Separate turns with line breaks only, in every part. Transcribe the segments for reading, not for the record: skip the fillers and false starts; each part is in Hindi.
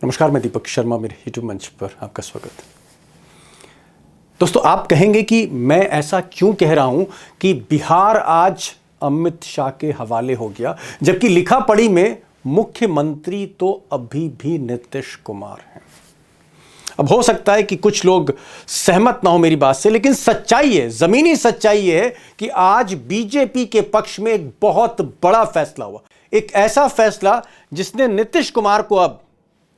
नमस्कार, मैं दीपक शर्मा, मेरे यूट्यूब मंच पर आपका स्वागत है। दोस्तों, आप कहेंगे कि मैं ऐसा क्यों कह रहा हूं कि बिहार आज अमित शाह के हवाले हो गया, जबकि लिखा पढ़ी में मुख्यमंत्री तो अभी भी नीतीश कुमार हैं। अब हो सकता है कि कुछ लोग सहमत ना हो मेरी बात से, लेकिन सच्चाई है, जमीनी सच्चाई ये है कि आज बीजेपी के पक्ष में एक बहुत बड़ा फैसला हुआ। एक ऐसा फैसला जिसने नीतीश कुमार को अब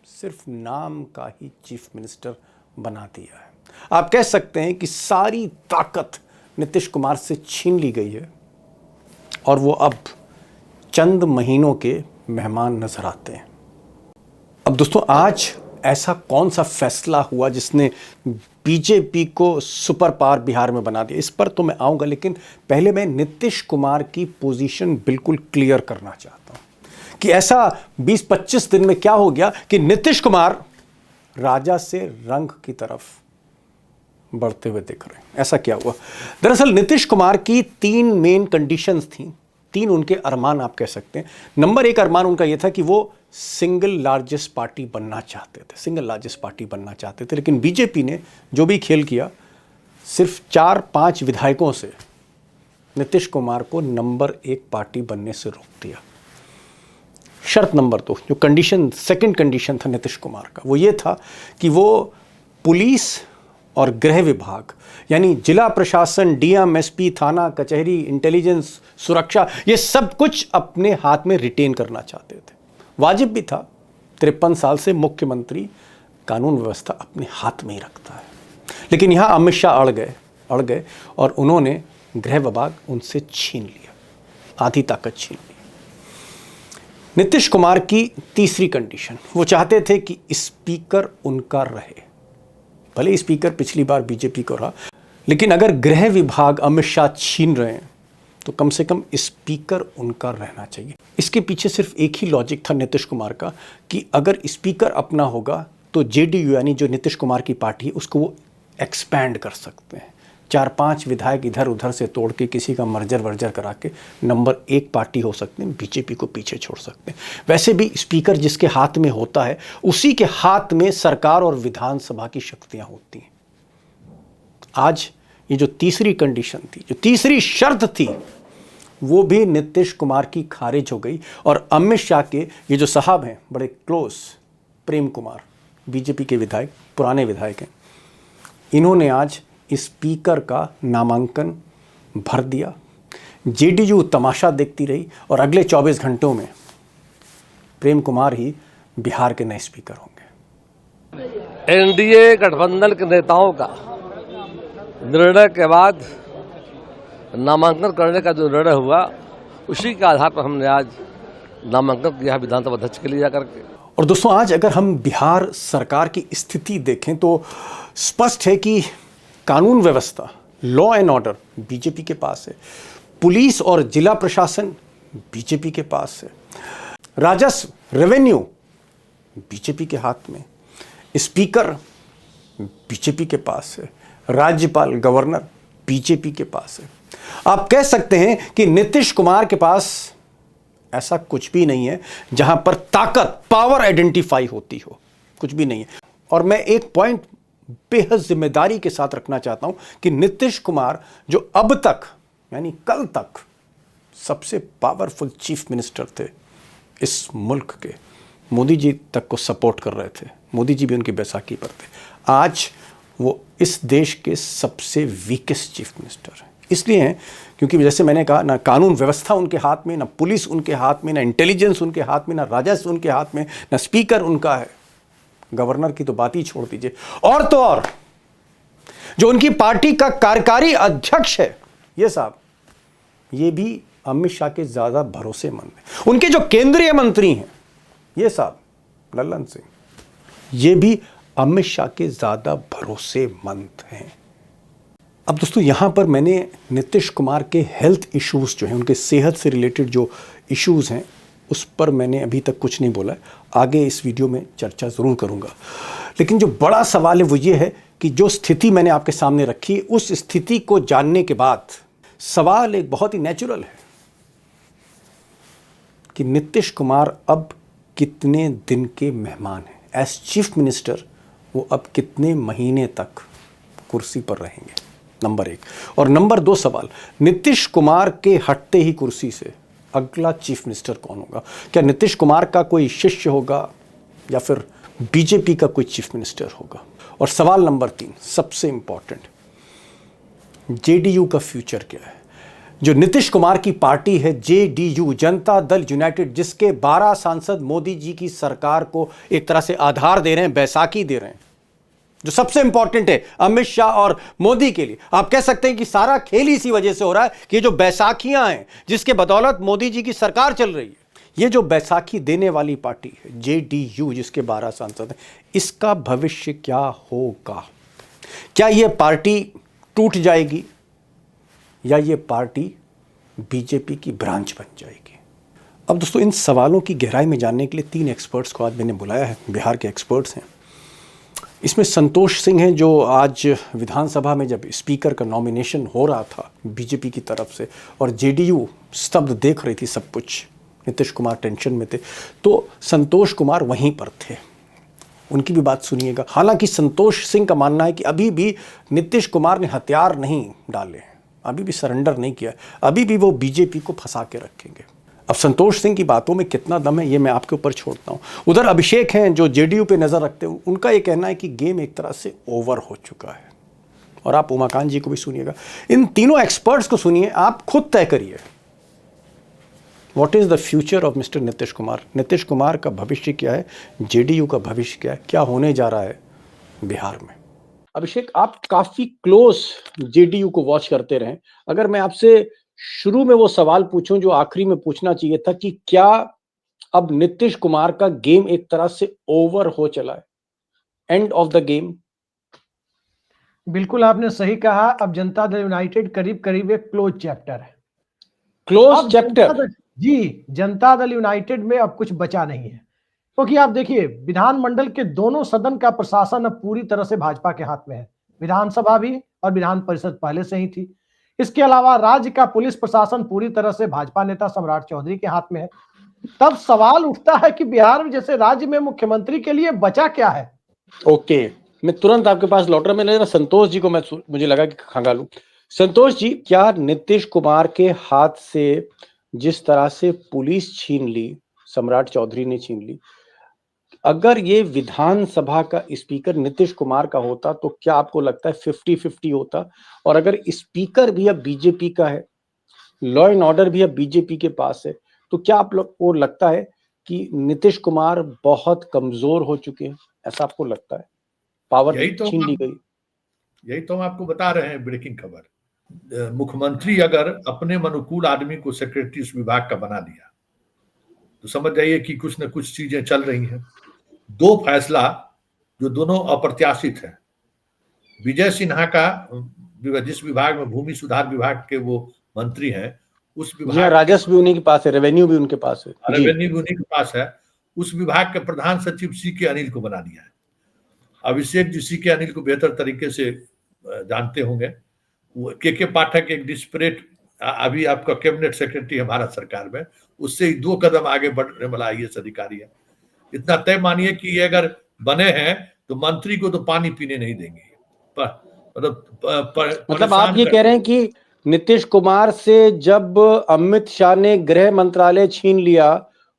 सिर्फ नाम का ही चीफ मिनिस्टर बना दिया है। आप कह सकते हैं कि सारी ताकत नीतीश कुमार से छीन ली गई है और वो अब चंद महीनों के मेहमान नजर आते हैं। अब दोस्तों, आज ऐसा कौन सा फैसला हुआ जिसने बीजेपी को सुपर पावर बिहार में बना दिया, इस पर तो मैं आऊंगा, लेकिन पहले मैं नीतीश कुमार की पोजीशन बिल्कुल क्लियर करना चाहता हूं कि ऐसा 20-25 दिन में क्या हो गया कि नीतीश कुमार राजा से रंग की तरफ बढ़ते हुए दिख रहे हैं। ऐसा क्या हुआ? दरअसल नीतीश कुमार की 3 मेन कंडीशंस थी, 3 उनके अरमान आप कह सकते हैं। नंबर 1 अरमान उनका यह था कि वो सिंगल लार्जेस्ट पार्टी बनना चाहते थे, सिंगल लार्जेस्ट पार्टी बनना चाहते थे। लेकिन बीजेपी ने जो भी खेल किया, सिर्फ 4-5 विधायकों से नीतीश कुमार को नंबर 1 पार्टी बनने से रोक दिया। शर्त नंबर 2, जो कंडीशन, सेकंड कंडीशन था नीतीश कुमार का, वो ये था कि वो पुलिस और गृह विभाग यानी जिला प्रशासन, डीएम, एसपी, थाना, कचहरी, इंटेलिजेंस, सुरक्षा, ये सब कुछ अपने हाथ में रिटेन करना चाहते थे। वाजिब भी था, 53 साल से मुख्यमंत्री कानून व्यवस्था अपने हाथ में ही रखता है। लेकिन यहाँ अमित शाह अड़ गए और उन्होंने गृह विभाग उनसे छीन लिया, आधी ताकत छीन ली। नीतीश कुमार की तीसरी कंडीशन, वो चाहते थे कि स्पीकर उनका रहे। भले ही स्पीकर पिछली बार बीजेपी को रहा, लेकिन अगर गृह विभाग अमित शाह छीन रहे हैं तो कम से कम स्पीकर उनका रहना चाहिए। इसके पीछे सिर्फ एक ही लॉजिक था नीतीश कुमार का कि अगर स्पीकर अपना होगा तो जेडीयू यानी जो नीतीश कुमार की पार्टी है उसको वो एक्सपैंड कर सकते हैं। 4-5 विधायक इधर उधर से तोड़ के किसी का मर्जर वर्जर करा के नंबर 1 पार्टी हो सकते हैं, बीजेपी को पीछे छोड़ सकते हैं। वैसे भी स्पीकर जिसके हाथ में होता है उसी के हाथ में सरकार और विधानसभा की शक्तियां होती हैं। आज ये जो तीसरी कंडीशन थी, जो तीसरी शर्त थी, वो भी नीतीश कुमार की खारिज हो गई और अमित शाह के ये जो साहब हैं बड़े क्लोज, प्रेम कुमार, बीजेपी के विधायक, पुराने विधायक हैं, इन्होंने आज स्पीकर का नामांकन भर दिया। जेडीयू तमाशा देखती रही और अगले 24 घंटों में प्रेम कुमार ही बिहार के नए स्पीकर होंगे।
एनडीए गठबंधन के नेताओं का निर्णय के बाद नामांकन करने का जो निर्णय हुआ, उसी के आधार पर हमने आज नामांकन किया विधानसभा अध्यक्ष के लिए जाकर के।
और दोस्तों, आज अगर हम बिहार सरकार की स्थिति देखें तो स्पष्ट है कि कानून व्यवस्था, लॉ एंड ऑर्डर बीजेपी के पास है, पुलिस और जिला प्रशासन बीजेपी के पास है, राजस्व, रेवेन्यू बीजेपी के हाथ में, स्पीकर बीजेपी के पास है, राज्यपाल, गवर्नर बीजेपी के पास है। आप कह सकते हैं कि नीतीश कुमार के पास ऐसा कुछ भी नहीं है जहां पर ताकत, पावर आइडेंटिफाई होती हो, कुछ भी नहीं है। और मैं एक पॉइंट बेहद जिम्मेदारी के साथ रखना चाहता हूं कि नीतीश कुमार जो अब तक यानी कल तक सबसे पावरफुल चीफ मिनिस्टर थे इस मुल्क के, मोदी जी तक को सपोर्ट कर रहे थे, मोदी जी भी उनकी बैसाखी पर थे, आज वो इस देश के सबसे वीकेस्ट चीफ मिनिस्टर हैं। इसलिए हैं क्योंकि जैसे मैंने कहा, ना कानून व्यवस्था उनके हाथ में, ना पुलिस उनके हाथ में, ना इंटेलिजेंस उनके हाथ में, ना राजस्व उनके हाथ में, ना स्पीकर उनका है, गवर्नर की तो बात ही छोड़ दीजिए। और तो और जो उनकी पार्टी का कार्यकारी अध्यक्ष है ये साहब, ये भी अमित शाह के ज्यादा भरोसेमंद है। उनके जो केंद्रीय मंत्री हैं ये साहब लल्लन सिंह, ये भी अमित शाह के ज्यादा भरोसेमंद हैं। अब दोस्तों, यहां पर मैंने नीतीश कुमार के हेल्थ इश्यूज जो हैं, उनके सेहत से रिलेटेड जो इश्यूज हैं, उस पर मैंने अभी तक कुछ नहीं बोला है। आगे इस वीडियो में चर्चा ज़रूर करूंगा। लेकिन जो बड़ा सवाल है वो ये है कि जो स्थिति मैंने आपके सामने रखी, उस स्थिति को जानने के बाद सवाल एक बहुत ही नेचुरल है कि नीतीश कुमार अब कितने दिन के मेहमान हैं। एज चीफ मिनिस्टर वो अब कितने महीने तक कुर्सी पर रहेंगे, नंबर 1। और नंबर 2 सवाल, नीतीश कुमार के हटते ही कुर्सी से अगला चीफ मिनिस्टर कौन होगा? क्या नीतीश कुमार का कोई शिष्य होगा या फिर बीजेपी का कोई चीफ मिनिस्टर होगा? और सवाल नंबर 3 सबसे इंपॉर्टेंट, जेडीयू का फ्यूचर क्या है? जो नीतीश कुमार की पार्टी है जेडीयू, जनता दल यूनाइटेड, जिसके 12 सांसद मोदी जी की सरकार को एक तरह से आधार दे रहे हैं, बैसाखी दे रहे हैं, जो सबसे इंपॉर्टेंट है अमित शाह और मोदी के लिए। आप कह सकते हैं कि सारा खेल इसी वजह से हो रहा है कि जो बैसाखियां हैं जिसके बदौलत मोदी जी की सरकार चल रही है, ये जो बैसाखी देने वाली पार्टी है जेडीयू, जिसके 12 सांसद हैं, इसका भविष्य क्या होगा? क्या यह पार्टी टूट जाएगी या ये पार्टी बीजेपी की ब्रांच बन जाएगी? अब दोस्तों, इन सवालों की गहराई में जानने के लिए 3 एक्सपर्ट्स को आज मैंने बुलाया है। बिहार के एक्सपर्ट्स हैं। इसमें संतोष सिंह हैं, जो आज विधानसभा में जब स्पीकर का नॉमिनेशन हो रहा था बीजेपी की तरफ से और जेडीयू स्तब्ध देख रही थी सब कुछ, नीतीश कुमार टेंशन में थे, तो संतोष कुमार वहीं पर थे। उनकी भी बात सुनिएगा। हालांकि संतोष सिंह का मानना है कि अभी भी नीतीश कुमार ने हथियार नहीं डाले, अभी भी सरेंडर नहीं किया, अभी भी वो बीजेपी को फंसा के रखेंगे। अब संतोष सिंह की बातों में कितना दम है ये मैं आपके ऊपर छोड़ता हूं। उधर अभिषेक हैं जो जेडीयू पे नजर रखते हैं, उनका ये कहना है कि गेम एक तरह से ओवर हो चुका है। और आप उमाकांत जी को भी सुनिएगा। इन तीनों एक्सपर्ट्स को सुनिए, आप खुद तय करिए what is the future of mister Nitish Kumar. Nitish Kumar का भविष्य क्या है, जेडीयू का भविष्य क्या है, क्या होने जा रहा है बिहार में? अभिषेक, आप काफी क्लोज जेडीयू को वॉच करते रहे। अगर मैं आपसे शुरू में वो सवाल पूछूं जो आखिरी में पूछना चाहिए था कि क्या अब नीतीश कुमार का गेम एक तरह से ओवर हो चला है, एंड ऑफ द गेम?
बिल्कुल आपने सही कहा। अब जनता दल यूनाइटेड करीब करीब एक क्लोज चैप्टर है।
Close chapter?
जी, जनता दल यूनाइटेड में अब कुछ बचा नहीं है, क्योंकि आप देखिए विधानमंडल के दोनों सदन का प्रशासन अब पूरी तरह से भाजपा के हाथ में है। विधानसभा भी और विधान परिषद पहले से ही थी। इसके अलावा राज्य का पुलिस प्रशासन पूरी तरह से भाजपा नेता सम्राट चौधरी के हाथ में है। तब सवाल उठता है कि बिहार में जैसे राज्य में मुख्यमंत्री के लिए बचा क्या है?
ओके, मैं तुरंत आपके पास लौट रहा। मैंने संतोष जी को मुझे लगा कि खंगालूं। संतोष जी, क्या नीतीश कुमार के हाथ से जिस तरह से पुलिस छीन ली, सम्राट चौधरी ने छीन ली, अगर ये विधानसभा का स्पीकर नीतीश कुमार का होता तो क्या आपको लगता है 50-50 होता? और अगर स्पीकर भी अब बीजेपी का है, लॉ एंड ऑर्डर भी अब बीजेपी के पास है, तो क्या आप लोग को लगता है कि नीतीश कुमार बहुत कमजोर हो चुके हैं? ऐसा आपको लगता है? पावर छीन ली गई?
यही तो हम आपको बता रहे हैं ब्रेकिंग खबर। मुख्यमंत्री अगर अपने अनुकूल आदमी को सेक्रेटरी उस विभाग का बना दिया तो समझ जाइए कि कुछ न कुछ चीजें चल रही हैं। 2 फैसला जो दोनों अप्रत्याशित है, विजय सिन्हा का जिस विभाग में भूमि सुधार विभाग के वो मंत्री हैं, उस विभाग
राजस्व भी उन्हीं के पास है, रेवेन्यू भी उनके पास है,
रेवेन्यू भी उन्हीं के पास है, उस विभाग के प्रधान सचिव सीके अनिल को बना दिया है। अभिषेक जी सीके अनिल को बेहतर तरीके से जानते होंगे। के पाठक एक डिस्परेट, अभी आपका कैबिनेट सेक्रेटरी है भारत सरकार में, उससे ही 2 कदम आगे बढ़ने वाला IAS अधिकारी है। इतना तय मानिए कि ये अगर बने हैं तो मंत्री को तो पानी पीने नहीं देंगे।
मतलब आप ये कह रहे हैं कि नीतीश कुमार से जब अमित शाह ने गृह मंत्रालय छीन लिया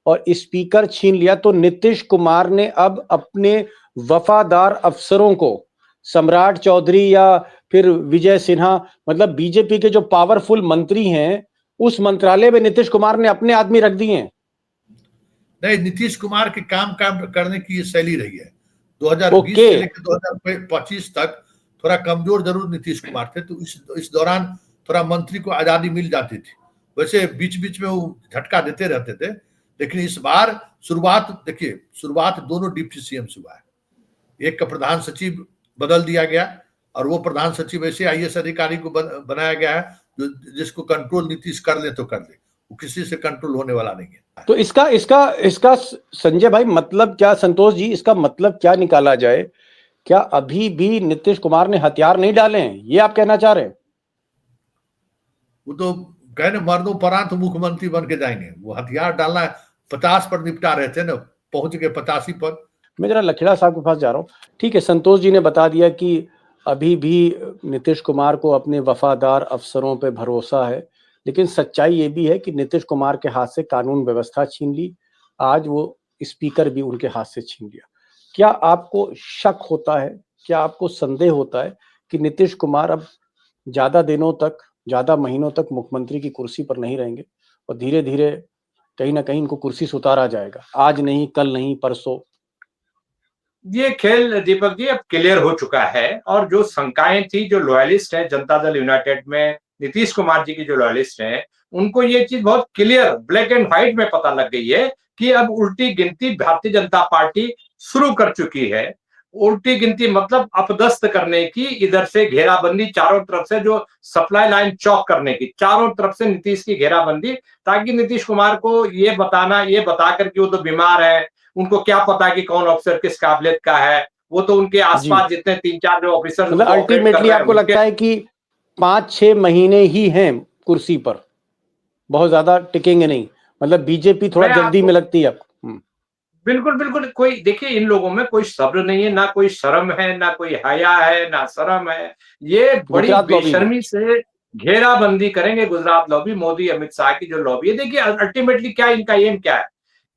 और स्पीकर छीन लिया, तो नीतीश कुमार ने अब अपने वफादार अफसरों को, सम्राट चौधरी या फिर विजय सिन्हा, मतलब बीजेपी के जो पावरफुल मंत्री हैं, उस मंत्रालय में नीतीश कुमार ने अपने आदमी रख दिए हैं?
नहीं, नीतीश कुमार के काम करने की ये शैली रही है। 2020 से लेकर 2025 तक थोड़ा कमजोर जरूर नीतीश कुमार थे, तो इस दौरान थोड़ा मंत्री को आजादी मिल जाती थी। वैसे बीच बीच में वो झटका देते रहते थे, लेकिन इस बार शुरुआत दोनों डिप्टी सीएम से हुआ है। एक का प्रधान सचिव बदल दिया गया और वो प्रधान सचिव ऐसे IAS अधिकारी को बनाया गया है जिसको कंट्रोल नीतीश कर ले तो कर ले, वो किसी से कंट्रोल होने वाला नहीं है।
तो इसका संजय भाई मतलब क्या, संतोष जी, इसका मतलब क्या निकाला जाए? क्या अभी भी नीतीश कुमार ने हथियार नहीं डाले हैं, ये आप कहना चाह रहे हैं?
वो तो कहने मर्दों परांत मुख्यमंत्री बन के जाएंगे। वो हथियार डालना 50 पर निपटा रहे थे ना, पहुंच गए 85 पर।
मैं जरा लखेड़ा साहब के पास जा रहा हूँ। ठीक है, संतोष जी ने बता दिया कि अभी भी नीतीश कुमार को अपने वफादार अफसरों पे भरोसा है, लेकिन सच्चाई ये भी है कि नीतीश कुमार के हाथ से कानून व्यवस्था छीन ली, आज वो स्पीकर भी उनके हाथ से छीन लिया। क्या आपको शक होता है, क्या आपको संदेह होता है कि नीतीश कुमार अब ज्यादा दिनों तक, ज्यादा महीनों तक मुख्यमंत्री की कुर्सी पर नहीं रहेंगे और धीरे धीरे कहीं ना कहीं इनको कुर्सी से उतारा जाएगा, आज नहीं, कल नहीं, परसों?
ये खेल दीपक जी अब क्लियर हो चुका है, और जो शंकाएं थी, जो लॉयलिस्ट है जनता दल यूनाइटेड में, नीतीश कुमार जी की जो लॉयलिस्ट हैं, उनको ये चीज बहुत क्लियर ब्लैक एंड व्हाइट में पता लग गई है कि अब उल्टी गिनती भारतीय जनता पार्टी शुरू कर चुकी है। उल्टी गिनती मतलब अपदस्थ करने की, इधर से घेराबंदी चारों तरफ से, जो सप्लाई लाइन चौक करने की, चारों तरफ से नीतीश की घेराबंदी, ताकि नीतीश कुमार को ये बता कर कि वो तो बीमार है, उनको क्या पता कि कौन ऑफिसर किस काबिलियत का है, वो तो उनके आसपास जितने 3-4 जो ऑफिसर
मतलब अल्टीमेटली आपको लगता है कि 5-6 महीने ही हैं कुर्सी पर, बहुत ज्यादा टिकेंगे नहीं, मतलब बीजेपी थोड़ा जल्दी में लगती है आपको?
बिल्कुल बिल्कुल, कोई देखिए इन लोगों में कोई सब्र नहीं है, ना कोई शर्म है, ना कोई हया है, ना शर्म है। ये बड़ी बेशर्मी से घेराबंदी करेंगे गुजरात लॉबी, मोदी अमित शाह की जो लॉबी है। देखिए अल्टीमेटली क्या इनका एम क्या है?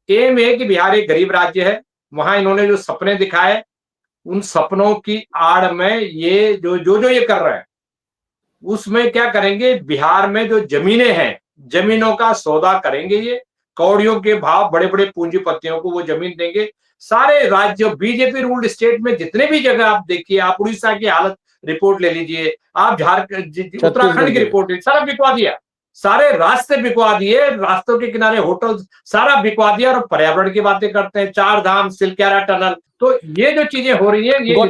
एम है कि बिहार एक गरीब राज्य है, वहां इन्होंने जो सपने दिखाए, उन सपनों की आड़ में ये जो ये कर रहे हैं, उसमें क्या करेंगे, बिहार में जो जमीनें हैं, जमीनों का सौदा करेंगे, ये कौड़ियों के भाव बड़े बड़े पूंजीपतियों को वो जमीन देंगे। सारे राज्य, बीजेपी रूल्ड स्टेट में जितने भी जगह आप देखिए, आप उड़ीसा की हालत रिपोर्ट ले लीजिए, आप झारखंड उत्तराखंड की रिपोर्ट, सारा बिकवा दिया, सारे रास्ते बिकवा दिए, रास्तों के किनारे होटल सारा बिकवा दिया, और पर्यावरण की बातें करते हैं, 4 धाम, सिलक्यारा टनल। तो ये जो चीजें हो रही है, ये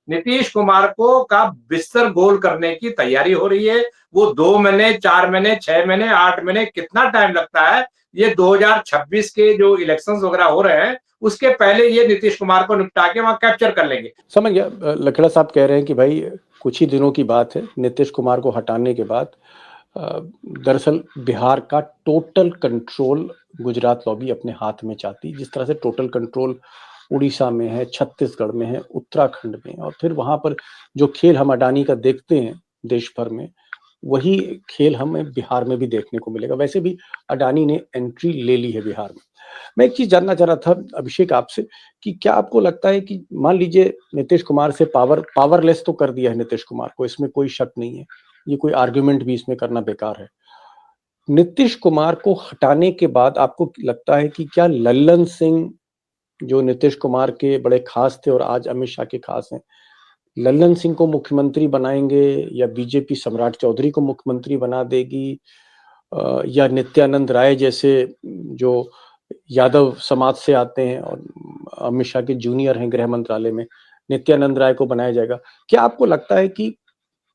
नीतीश कुमार को का बिस्तर गोल करने की तैयारी हो रही है। वो 2 महीने, 4 महीने, 6 महीने, 8 महीने, कितना टाइम लगता है, ये 2026 के जो इलेक्शंस वगैरह हो रहे हैं, उसके पहले ये नीतीश कुमार को निपटा के वहां कैप्चर कर लेंगे।
समझ गया। लखेड़ा साहब कह रहे हैं कि भाई कुछ ही दिनों की बात है, नीतीश कुमार को हटाने के बाद दरअसल बिहार का टोटल कंट्रोल गुजरात लॉबी अपने हाथ में चाहती, जिस तरह से टोटल कंट्रोल उड़ीसा में है, छत्तीसगढ़ में है, उत्तराखंड में, और फिर वहां पर जो खेल हम अडानी का देखते हैं देश भर में, वही खेल हमें बिहार में भी देखने को मिलेगा। वैसे भी अडानी ने एंट्री ले ली है बिहार में। मैं एक चीज जानना चाह रहा था अभिषेक आपसे कि क्या आपको लगता है कि मान लीजिए नीतीश कुमार से पावरलेस तो कर दिया है नीतीश कुमार को, इसमें कोई शक नहीं है, ये कोई आर्ग्यूमेंट भी इसमें करना बेकार है। नीतीश कुमार को हटाने के बाद आपको लगता है कि क्या लल्लन सिंह, जो नीतीश कुमार के बड़े खास थे और आज अमित शाह के खास हैं, लल्लन सिंह को मुख्यमंत्री बनाएंगे, या बीजेपी सम्राट चौधरी को मुख्यमंत्री बना देगी, या नित्यानंद राय जैसे जो यादव समाज से आते हैं और अमित शाह के जूनियर हैं गृह मंत्रालय में, नित्यानंद राय को बनाया जाएगा? क्या आपको लगता है कि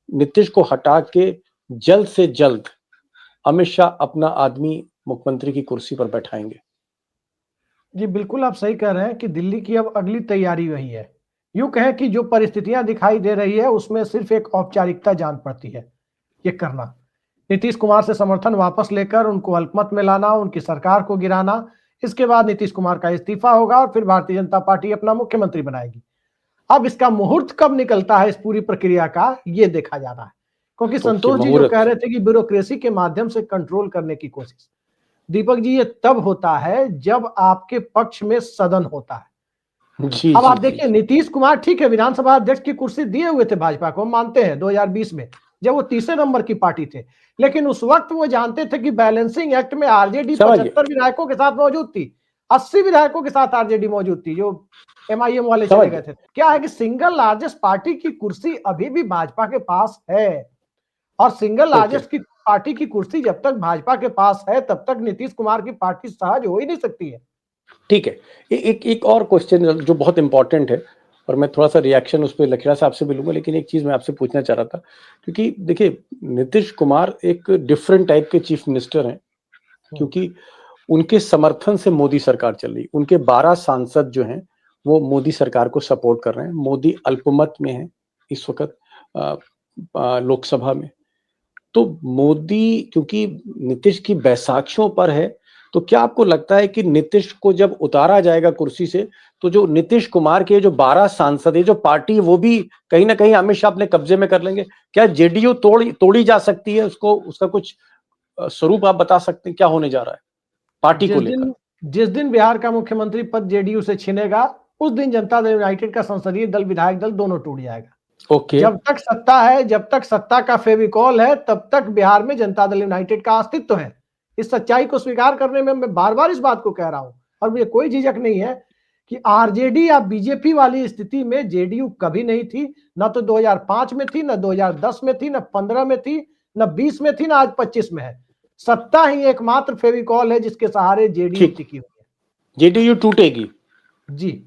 नीतीश को हटा के जल्द से जल्द अमित शाह अपना आदमी मुख्यमंत्री की कुर्सी पर बैठाएंगे?
जी बिल्कुल, आप सही कह रहे हैं कि दिल्ली की अब अगली तैयारी वही है। यूं कहें कि जो परिस्थितियां दिखाई दे रही है, उसमें सिर्फ एक औपचारिकता जान पड़ती है ये करना। नीतीश कुमार से समर्थन वापस लेकर उनको अल्पमत में लाना, उनकी सरकार को गिराना, इसके बाद नीतीश कुमार का इस्तीफा होगा और फिर भारतीय जनता पार्टी अपना मुख्यमंत्री बनाएगी। अब इसका मुहूर्त कब निकलता है इस पूरी प्रक्रिया का, ये देखा जा रहा है, क्योंकि संतोष जी जो कह रहे थे कि ब्यूरोक्रेसी के माध्यम से कंट्रोल करने की कोशिश, दीपक जी ये तब होता है जब आपके पक्ष में सदन होता है। अब आप देखिए, नीतीश कुमार ठीक है विधानसभा अध्यक्ष की कुर्सी दिए हुए थे भाजपा को, हम मानते हैं 2020 में जब वो तीसरे नंबर की पार्टी थे, लेकिन उस वक्त वो जानते थे कि बैलेंसिंग एक्ट में आरजेडी 75 विधायकों के साथ मौजूद थी, 80 विधायकों के साथ आरजेडी मौजूद थी, जो एमआईएम वाले चले गए थे। क्या है कि सिंगल लार्जेस्ट पार्टी की कुर्सी अभी भी भाजपा के पास है, और सिंगल लार्जेस्ट की पार्टी की कुर्सी जब तक भाजपा के पास है तब तक नीतीश कुमार की पार्टी सहज हो ही नहीं सकती है।
ठीक है, एक और क्वेश्चन जो बहुत इंपॉर्टेंट है, और मैं थोड़ा सा रिएक्शन उस पर लखेड़ा साहब से भी लूंगा, लेकिन एक चीज मैं आपसे पूछना चाह रहा था, क्योंकि देखिए नीतीश कुमार एक डिफरेंट टाइप के चीफ मिनिस्टर हैं, क्योंकि उनके समर्थन से मोदी सरकार चल रही, उनके 12 सांसद जो हैं वो मोदी सरकार को सपोर्ट कर रहे हैं। मोदी अल्पमत में है इस वक्त लोकसभा में, तो मोदी क्योंकि नीतीश की बैसाखियों पर है, तो क्या आपको लगता है कि नीतीश को जब उतारा जाएगा कुर्सी से, तो जो नीतीश कुमार के जो 12 सांसद है, जो पार्टी, वो भी कहीं ना कहीं अमित शाह अपने कब्जे में कर लेंगे? क्या जेडीयू तोड़ी जा सकती है? उसका कुछ स्वरूप आप बता सकते हैं क्या होने जा रहा है पार्टी को लेकर?
जिस दिन बिहार का मुख्यमंत्री पद जेडीयू से छिनेगा, उस दिन जनता दल यूनाइटेड का संसदीय दल, विधायक दल दोनों टूट जाएगा।
ओके।
जब तक सत्ता है, जब तक सत्ता का फेविकॉल है, तब तक बिहार में जनता दल यूनाइटेड का अस्तित्व है। इस सच्चाई को स्वीकार करने में मैं बार बार इस बात को कह रहा हूं, और मुझे कोई झिझक नहीं है कि आरजेडी या बीजेपी वाली स्थिति में जेडीयू कभी नहीं थी। न तो 2005 में थी, न 2010 में थी, न 15 में थी, न 20 में थी, न आज 25 में है। सत्ता ही एकमात्र फेविकॉल है जिसके सहारे जेडीयू टिकी हुई है।
जेडीयू टूटेगी
जी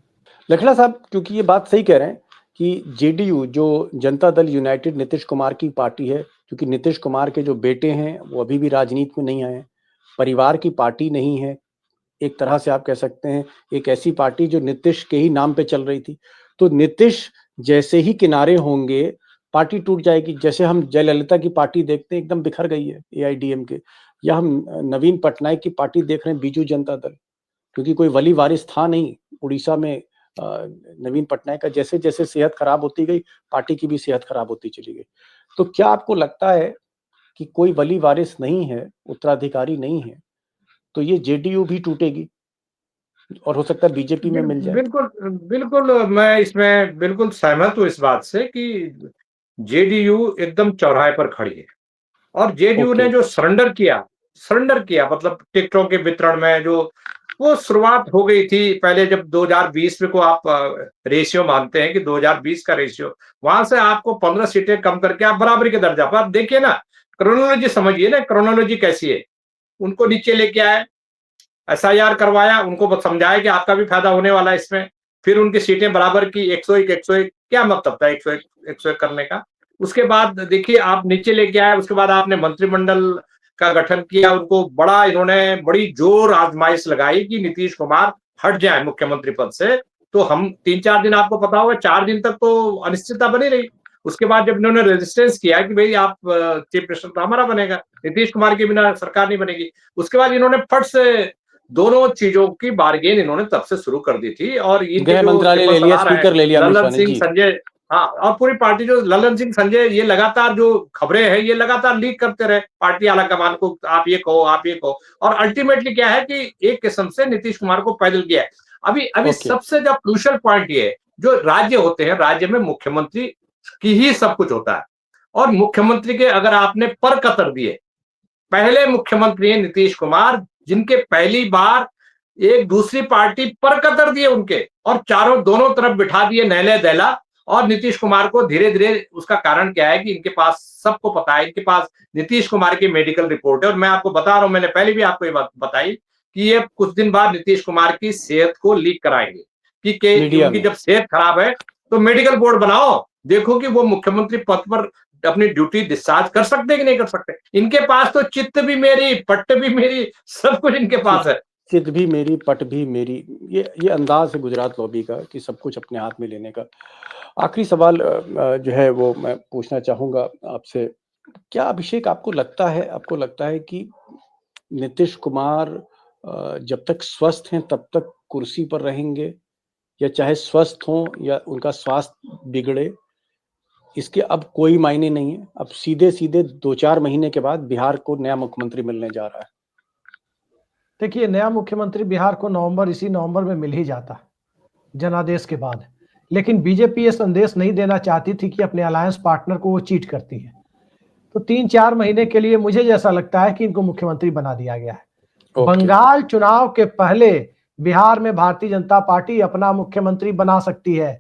लखड़ा साहब, क्योंकि ये बात सही कह रहे हैं कि जेडीयू, जो जनता दल यूनाइटेड नीतीश कुमार की पार्टी है, क्योंकि नीतीश कुमार के जो बेटे हैं वो अभी भी राजनीति में नहीं आए हैं, परिवार की पार्टी नहीं है, एक तरह से आप कह सकते हैं एक ऐसी पार्टी जो नीतीश के ही नाम पे चल रही थी। तो नीतीश जैसे ही किनारे होंगे, पार्टी टूट जाएगी। जैसे हम जयललिता की पार्टी देखते हैं, एकदम बिखर गई है एआईडीएमके, या हम नवीन पटनायक की पार्टी देख रहे हैं, बीजू जनता दल, क्योंकि कोई वली वारिस था नहीं। उड़ीसा में नवीन पटनायक का जैसे जैसे सेहत खराब होती गई, पार्टी की भी सेहत खराब होती चली गई। तो क्या आपको लगता है कि कोई वली वारिस नहीं है, उत्तराधिकारी नहीं है, तो ये जेडीयू भी टूटेगी और हो सकता है बीजेपी में मिल जाए?
बिल्कुल बिल्कुल, मैं इसमें बिल्कुल सहमत हूँ इस बात से कि जेडीयू एकदम चौराहे पर खड़ी है। और जेडीयू ने जो सरेंडर किया मतलब टिकटों के वितरण में जो वो शुरुआत हो गई थी पहले, जब 2020 में को आप रेशियो मानते हैं कि 2020 का रेशियो, वहां से आपको 15 सीटें कम करके आप बराबरी के दर्जा पर, आप देखिए ना, क्रोनोलॉजी समझिए ना, क्रोनोलॉजी कैसी है। उनको नीचे लेके आए, एसआईआर करवाया, उनको समझाया कि आपका भी फायदा होने वाला है इसमें। फिर उनकी सीटें बराबर की 101 क्या मतलब था 101 करने का। उसके बाद देखिए आप नीचे लेके आए, उसके बाद आपने मंत्रिमंडल का गठन किया, उनको बड़ा, इन्होंने बड़ी जोर आजमाइश लगाई कि नीतीश कुमार हट जाए मुख्यमंत्री पद से। तो हम 3-4 दिन, आपको पता होगा 4 दिन तक तो अनिश्चितता बनी रही। उसके बाद जब इन्होंने रेजिस्टेंस किया कि भाई आप चीफ मिनिस्टर तो हमारा बनेगा, नीतीश कुमार के बिना सरकार नहीं बनेगी, उसके बाद इन्होंने फट से दोनों चीजों की बार्गेन इन्होंने तब से शुरू कर दी थी। और इनके
गृह
जो
मंत्रालय ले लिया, स्पीकर ले लिया
ललन सिंह संजय, हाँ, और पूरी पार्टी जो ललन सिंह संजय, ये लगातार जो खबरें हैं ये लगातार लीक करते रहे पार्टी आलाकमान को, आप ये कहो, आप ये कहो। और अल्टीमेटली क्या है कि एक किस्म से नीतीश कुमार को पैदल किया है। अभी सबसे जो क्रूशियल पॉइंट ये है, जो राज्य होते हैं, राज्य में मुख्यमंत्री की ही सब कुछ होता है। और मुख्यमंत्री के अगर आपने पर कतर दिए, पहले मुख्यमंत्री हैं नीतीश कुमार, जिनके पहली बार एक दूसरी पार्टी पर कतर दिए उनके, और चारों दोनों तरफ बिठा दिए नहले दहला। और नीतीश कुमार को धीरे धीरे, उसका कारण क्या है कि इनके पास, सबको पता है, इनके पास नीतीश कुमार की मेडिकल रिपोर्ट है। और मैं आपको बता रहा हूं, मैंने पहले भी आपको ये बात बताई कि ये कुछ दिन बाद नीतीश कुमार की सेहत को लीक कराएंगे कि उनकी जब सेहत खराब है तो मेडिकल बोर्ड बनाओ, देखो कि वो मुख्यमंत्री पद पर अपनी ड्यूटी डिस्चार्ज कर सकते हैं कि नहीं कर सकते। इनके पास तो चित्त भी मेरी, पट्ट भी मेरी, सब कुछ इनके पास है।
चित भी मेरी, पट भी मेरी, ये अंदाज है गुजरात लॉबी का कि सब कुछ अपने हाथ में लेने का। आखिरी सवाल जो है वो मैं पूछना चाहूंगा आपसे, क्या अभिषेक आपको लगता है कि नीतीश कुमार जब तक स्वस्थ हैं तब तक कुर्सी पर रहेंगे, या चाहे स्वस्थ हों या उनका स्वास्थ्य बिगड़े, इसके अब कोई मायने नहीं है? अब सीधे सीधे 2-4 महीने के बाद बिहार को नया मुख्यमंत्री मिलने जा रहा है।
देखिए, नया मुख्यमंत्री बिहार को इसी नवंबर में मिल ही जाता जनादेश के बाद। लेकिन बीजेपी ये संदेश नहीं देना चाहती थी कि अपने अलायंस पार्टनर को वो चीट करती है। तो 3-4 महीने के लिए मुझे जैसा लगता है कि इनको मुख्यमंत्री बना दिया गया है। बंगाल चुनाव के पहले बिहार में भारतीय जनता पार्टी अपना मुख्यमंत्री बना सकती है,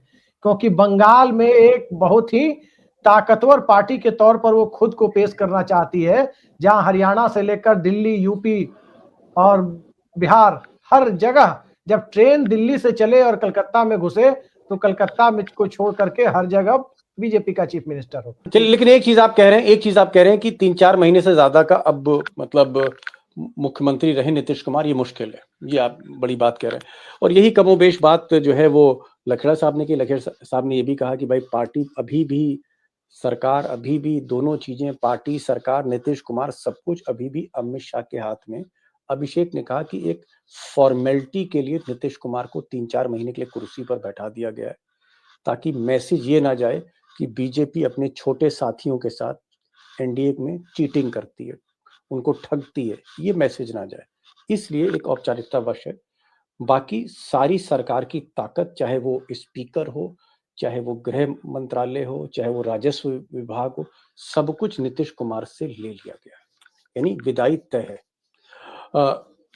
क्योंकि बंगाल में एक बहुत ही ताकतवर पार्टी के तौर पर वो खुद को पेश करना चाहती है, जहां हरियाणा से लेकर दिल्ली, यूपी और बिहार, हर जगह जब ट्रेन दिल्ली से चले और कलकत्ता में घुसे, तो कलकत्ता में को छोड़ करके हर जगह बीजेपी का चीफ मिनिस्टर हो।
चलिए, लेकिन एक चीज आप कह रहे हैं कि 3-4 महीने से ज्यादा का अब मतलब मुख्यमंत्री रहे नीतीश कुमार, ये मुश्किल है, ये आप बड़ी बात कह रहे हैं। और यही कमोबेश बात जो है वो लखेड़ा साहब ने की। लखेड़ा साहब ने ये भी कहा कि भाई पार्टी अभी भी, सरकार अभी भी, दोनों चीजें, पार्टी, सरकार, नीतीश कुमार, सब कुछ अभी भी अमित शाह के हाथ में अभिषेक ने कहा कि एक फॉर्मेलिटी के लिए नीतीश कुमार को 3-4 महीने के लिए कुर्सी पर बैठा दिया गया है, ताकि मैसेज ये ना जाए कि बीजेपी अपने छोटे साथियों के साथ एनडीए में चीटिंग करती है, उनको ठगती है, ये मैसेज ना जाए, इसलिए एक औपचारिकतावश है। बाकी सारी सरकार की ताकत, चाहे वो स्पीकर हो, चाहे वो गृह मंत्रालय हो, चाहे वो राजस्व विभाग हो, सब कुछ नीतीश कुमार से ले लिया गया है, यानी विदाई तय है।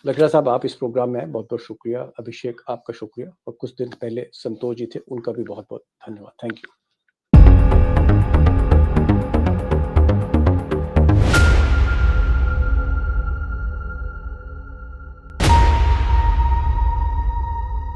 लकड़ा साहब, आप इस प्रोग्राम में आए, बहुत बहुत शुक्रिया। अभिषेक, आपका शुक्रिया, और कुछ दिन पहले संतोष जी थे, उनका भी बहुत बहुत धन्यवाद। Thank you.